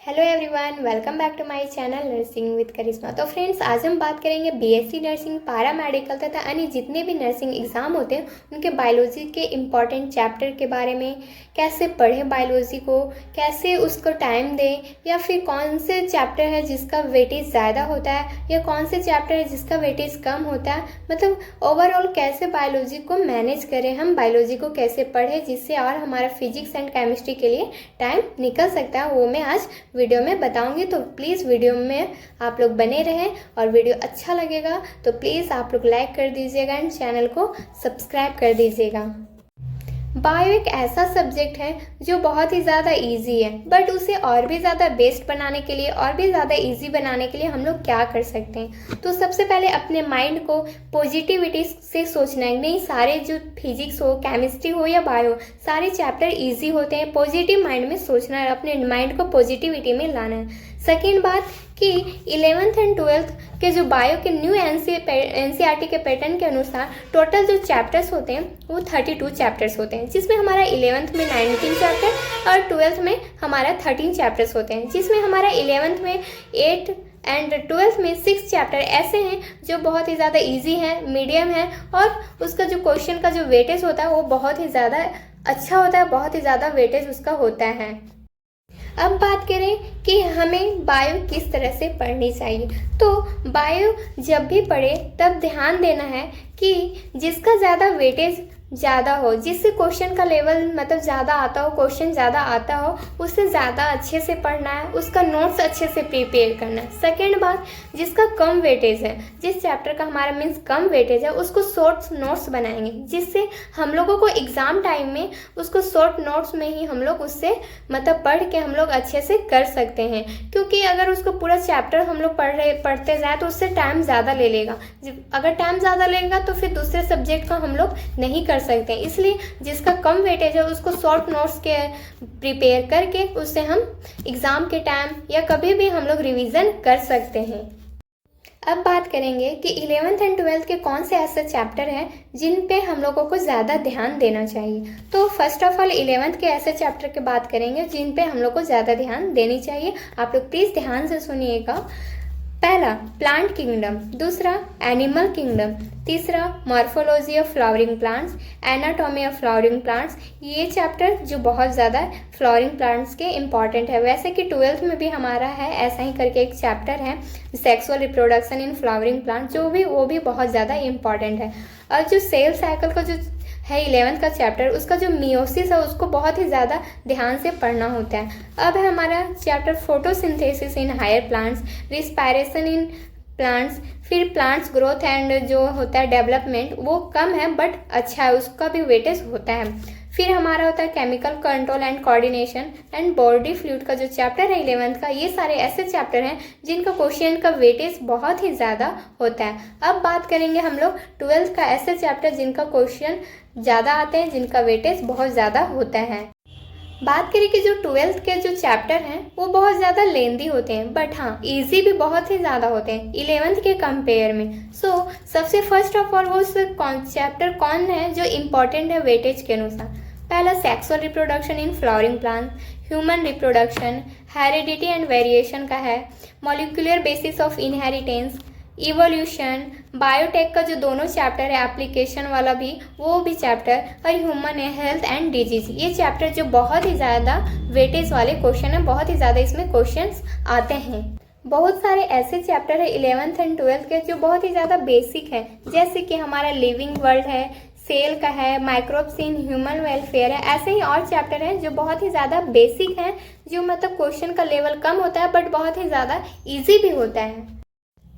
Hello everyone, welcome back to my channel nursing with Karishma. तो friends, आज हम बात करेंगे बीएससी नर्सिंग, पैरा मेडिकल तथा अन्य जितने भी नर्सिंग एग्ज़ाम होते हैं उनके बायोलॉजी के इम्पॉर्टेंट चैप्टर के बारे में। कैसे पढ़ें बायोलॉजी को, कैसे उसको टाइम दें, या फिर कौन से चैप्टर है जिसका वेटेज ज़्यादा होता है या कौन से चैप्टर है जिसका वेटेज कम होता है। मतलब ओवरऑल कैसे बायोलॉजी को मैनेज करें, हम बायोलॉजी को कैसे पढ़ें जिससे और हमारा फिजिक्स एंड केमिस्ट्री के लिए टाइम निकल सकता है, वो मैं आज वीडियो में बताऊंगी। तो प्लीज़ वीडियो में आप लोग बने रहें, और वीडियो अच्छा लगेगा तो प्लीज़ आप लोग लाइक कर दीजिएगा एंड चैनल को सब्सक्राइब कर दीजिएगा। बायो एक ऐसा सब्जेक्ट है जो बहुत ही ज़्यादा इजी है, बट उसे और भी ज़्यादा बेस्ट बनाने के लिए, और भी ज़्यादा इजी बनाने के लिए हम लोग क्या कर सकते हैं। तो सबसे पहले अपने माइंड को पॉजिटिविटी से सोचना है। नहीं, सारे जो फिजिक्स हो, केमिस्ट्री हो या बायो, सारे चैप्टर इजी होते हैं। पॉजिटिव माइंड में सोचना है, अपने माइंड को पॉजिटिविटी में लाना है। सेकेंड बात कि 11th एंड 12th के जो बायो के न्यू एनसीईआरटी के पैटर्न के अनुसार टोटल जो चैप्टर्स होते हैं वो 32 चैप्टर्स होते हैं, जिसमें हमारा 11th में 19 चैप्टर और 12th में हमारा 13 चैप्टर्स होते हैं, जिसमें हमारा 11th में 8 एंड 12th में 6 चैप्टर ऐसे हैं जो बहुत ही ज़्यादा इजी हैं, मीडियम है, और उसका जो क्वेश्चन का जो वेटेज होता है वो बहुत ही ज़्यादा अच्छा होता है, बहुत ही ज़्यादा वेटेज उसका होता है। अब बात करें कि हमें बायो किस तरह से पढ़नी चाहिए। तो बायो जब भी पढ़े तब ध्यान देना है कि जिसका ज़्यादा वेटेज ज़्यादा हो, जिससे क्वेश्चन का लेवल मतलब ज़्यादा आता हो, क्वेश्चन ज़्यादा आता हो, उससे ज़्यादा अच्छे से पढ़ना है, उसका नोट्स अच्छे से प्रिपेयर करना है। सेकेंड बात, जिसका कम वेटेज है, जिस चैप्टर का हमारा मीन्स कम वेटेज है, उसको शॉर्ट नोट्स बनाएंगे, जिससे हम लोगों को एग्ज़ाम टाइम में उसको शॉर्ट नोट्स में ही हम लोग उससे मतलब पढ़ के हम लोग अच्छे से कर सकते हैं। क्योंकि अगर उसको पूरा चैप्टर हम लोग पढ़ते जाए तो उससे टाइम ज़्यादा ले लेगा। अगर टाइम ज़्यादा लगेगा तो फिर दूसरे सब्जेक्ट का हम लोग नहीं कर सकते हैं। इसलिए जिसका कम वेटेज है उसको शॉर्ट नोट्स के प्रिपेयर करके उससे हम एग्ज़ाम के टाइम या कभी भी हम लोग रिवीजन कर सकते हैं। अब बात करेंगे कि 11th एंड 12th के कौन से ऐसे चैप्टर हैं जिन पे हम लोगों को ज़्यादा ध्यान देना चाहिए। तो फर्स्ट ऑफ ऑल 11th के ऐसे चैप्टर की बात करेंगे जिन पे हम लोग को ज़्यादा ध्यान देनी चाहिए। आप लोग प्लीज़ ध्यान से सुनिएगा। पहला, प्लांट किंगडम। दूसरा, एनिमल किंगडम। तीसरा, morphology of flowering plants, anatomy of flowering plants. ये चैप्टर जो बहुत ज़्यादा फ्लावरिंग प्लांट्स के इम्पॉर्टेंट है। वैसे कि 12th में भी हमारा है ऐसा ही करके एक चैप्टर है, sexual reproduction in flowering plant, वो भी बहुत ज़्यादा इम्पॉर्टेंट है। और जो सेल साइकिल का जो है 11th का चैप्टर, उसका जो मियोसिस है उसको बहुत ही ज़्यादा ध्यान से पढ़ना होता है। अब है हमारा chapter photosynthesis in higher plants, respiration in plants, फिर प्लांट्स ग्रोथ एंड जो होता है डेवलपमेंट, वो कम है बट अच्छा है, उसका भी वेटेज होता है। फिर हमारा होता है chemical control and coordination and body fluid का जो चैप्टर है 11th का। ये सारे ऐसे चैप्टर हैं जिनका क्वेश्चन का वेटेज बहुत ही ज़्यादा होता है। अब बात करेंगे हम लोग 12th का ऐसे चैप्टर जिनका क्वेश्चन ज़्यादा आते हैं, जिनका वेटेज बहुत ज़्यादा होता है। बात करें कि जो 12th के जो चैप्टर हैं वो बहुत ज़्यादा लेंदी होते हैं, बट हाँ इजी भी बहुत ही ज़्यादा होते हैं 11th के कंपेयर में। सबसे फर्स्ट ऑफ ऑल वो चैप्टर कौन है जो इम्पोर्टेंट है वेटेज के अनुसार। पहला, sexual reproduction in flowering plant, human reproduction, heredity and variation का है, molecular basis of inheritance, evolution, biotech का जो दोनों चैप्टर है एप्लीकेशन वाला भी, वो भी चैप्टर, और ह्यूमन हेल्थ एंड डिजीज। ये चैप्टर जो बहुत ही ज़्यादा वेटेज वाले क्वेश्चन है, बहुत ही ज़्यादा इसमें क्वेश्चंस आते हैं। बहुत सारे ऐसे चैप्टर है 11th एंड 12th के जो बहुत ही ज़्यादा बेसिक है, जैसे कि हमारा लिविंग वर्ल्ड है, सेल का है, माइक्रोब्स इन ह्यूमन वेलफेयर है। ऐसे ही और चैप्टर हैं जो बहुत ही ज़्यादा बेसिक हैं, जो मतलब क्वेश्चन का लेवल कम होता है बट बहुत ही ज़्यादा इजी भी होता है।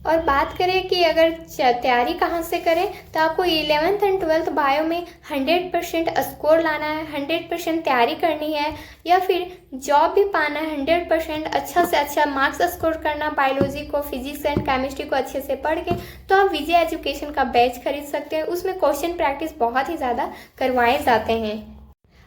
और बात करें कि अगर तैयारी कहाँ से करें, तो आपको 11th एंड 12th बायो में 100% स्कोर लाना है, 100% तैयारी करनी है, या फिर जॉब भी पाना है 100% अच्छा से अच्छा मार्क्स स्कोर करना बायोलॉजी को, फिजिक्स एंड केमिस्ट्री को अच्छे से पढ़ के, तो आप विजय एजुकेशन का बैच खरीद सकते हैं। उसमें क्वेश्चन प्रैक्टिस बहुत ही ज़्यादा करवाए जाते हैं।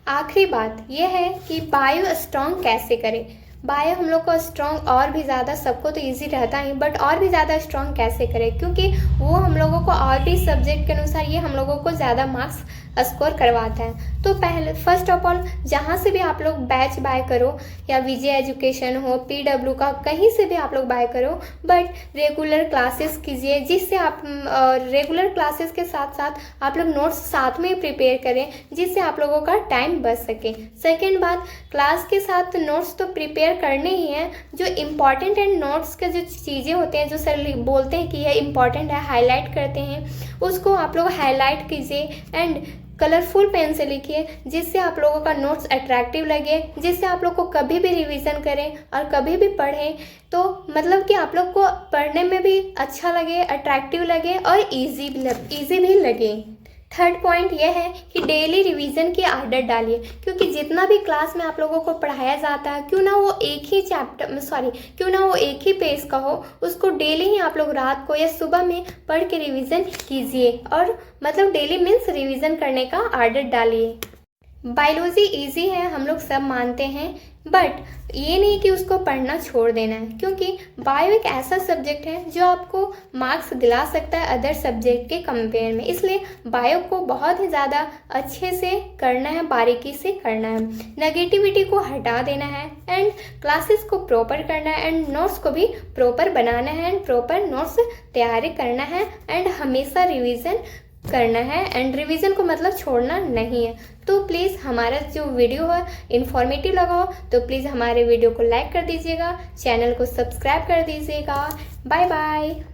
आखिरी बात यह है कि बायो स्ट्रॉन्ग कैसे करें। बायो हम लोग को स्ट्रॉन्ग और भी ज़्यादा, सबको तो इजी रहता ही, बट और भी ज़्यादा स्ट्रॉन्ग कैसे करें, क्योंकि वो हम लोगों को और भी सब्जेक्ट के अनुसार ये हम लोगों को ज़्यादा मार्क्स स्कोर करवाता है। तो पहले फर्स्ट ऑफ ऑल जहाँ से भी आप लोग बैच बाय करो, या विजय एजुकेशन हो, PW का, कहीं से भी आप लोग बाय करो, बट रेगुलर क्लासेस कीजिए, जिससे आप रेगुलर क्लासेस के साथ साथ आप लोग नोट्स साथ में प्रिपेयर करें, जिससे आप लोगों का टाइम बच सके। सेकेंड बात, क्लास के साथ नोट्स तो प्रिपेयर करने ही हैं, जो इम्पॉर्टेंट है नोट्स के जो चीज़ें होते हैं, जो सर बोलते हैं कि यह इम्पॉर्टेंट है, हाईलाइट करते हैं, उसको आप लोग हाईलाइट कीजिए एंड कलरफुल पेन से लिखिए, जिससे आप लोगों का नोट्स अट्रैक्टिव लगे, जिससे आप लोग को कभी भी रिवीजन करें और कभी भी पढ़ें तो मतलब कि आप लोग को पढ़ने में भी अच्छा लगे, अट्रैक्टिव लगे और इजी भी लगे। थर्ड पॉइंट यह है कि डेली रिवीजन की आदत डालिए, क्योंकि जितना भी क्लास में आप लोगों को पढ़ाया जाता है, क्यों ना वो एक ही पेज का हो, उसको डेली ही आप लोग रात को या सुबह में पढ़ के रिवीजन कीजिए, और मतलब डेली मीन्स रिवीजन करने का आदत डालिए। बायोलॉजी इजी है, हम लोग सब मानते हैं, बट ये नहीं कि उसको पढ़ना छोड़ देना है, क्योंकि बायो एक ऐसा सब्जेक्ट है जो आपको मार्क्स दिला सकता है अदर सब्जेक्ट के कंपेयर में। इसलिए बायो को बहुत ही ज़्यादा अच्छे से करना है, बारीकी से करना है, नेगेटिविटी को हटा देना है एंड क्लासेस को प्रॉपर करना है एंड नोट्स को भी प्रॉपर बनाना है एंड प्रॉपर नोट्स तैयारी करना है एंड हमेशा रिवीजन करना है एंड रिवीजन को मतलब छोड़ना नहीं है। तो प्लीज़ हमारा जो वीडियो है इन्फॉर्मेटिव लगा हो तो प्लीज़ हमारे वीडियो को लाइक कर दीजिएगा, चैनल को सब्सक्राइब कर दीजिएगा। Bye bye.